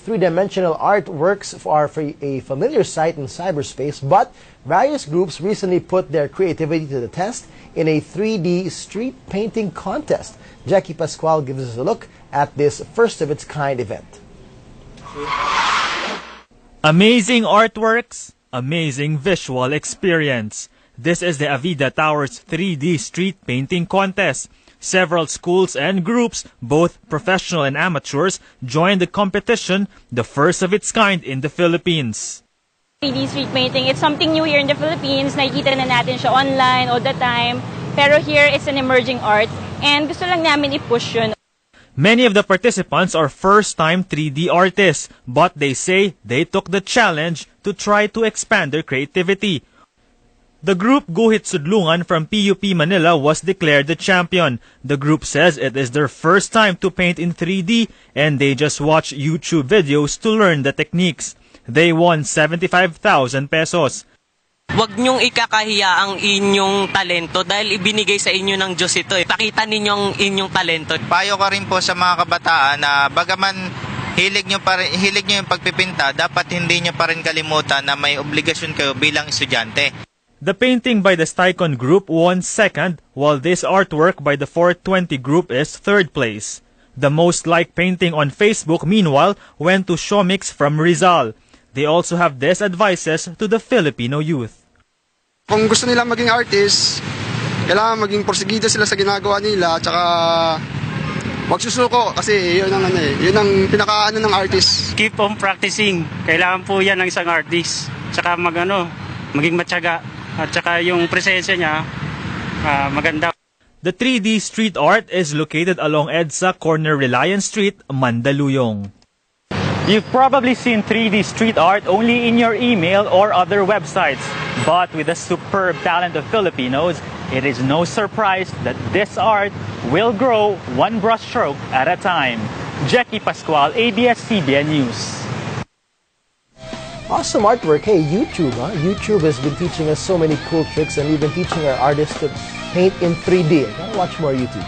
three-dimensional artworks are a familiar sight in cyberspace, but various groups recently put their creativity to the test in a 3D street painting contest. Jackie Pascual gives us a look at this first-of-its-kind event. Amazing artworks, amazing visual experience. This is the Avida Towers 3D street painting contest. Several schools and groups, both professional and amateurs, joined the competition, the first of its kind in the Philippines. 3D street painting, it's something new here in the Philippines. Nakikita na natin siya online all the time. Pero here, it's an emerging art. And gusto lang namin i-push yun. Many of the participants are first-time 3D artists, but they say they took the challenge to try to expand their creativity. The group Guhit Sudlungan from PUP Manila was declared the champion. The group says it is their first time to paint in 3D and they just watch YouTube videos to learn the techniques. They won 75,000 pesos. Huwag niyong ikakahiya ang inyong talento dahil ibinigay sa inyo ng Diyos ito. Pakita ninyo ang inyong talento. Payo ka rin po sa mga kabataan na bagaman hilig nyo yung pagpipinta, dapat hindi nyo pa rin kalimutan na may obligasyon kayo bilang estudyante. The painting by the Sticon group won second, while this artwork by the 420 group is third place. The most liked painting on Facebook, meanwhile, went to Shomix from Rizal. They also have these advices to the Filipino youth. Kung gusto nila maging artist, kailangan maging porsigido sila sa ginagawa nila, tsaka wag susuko kasi yun ang pinakaano ng artist. Keep on practicing. Kailangan po yan ng isang artist. Tsaka maging matyaga. At tsaka yung presensya niya, maganda. The 3D street art is located along EDSA Corner Reliance Street, Mandaluyong. You've probably seen 3D street art only in your email or other websites. But with the superb talent of Filipinos, it is no surprise that this art will grow one brushstroke at a time. Jackie Pascual, ABS-CBN News. Awesome artwork. Hey, YouTube, huh? YouTube has been teaching us so many cool tricks, and we've been teaching our artists to paint in 3D. Gotta watch more YouTube.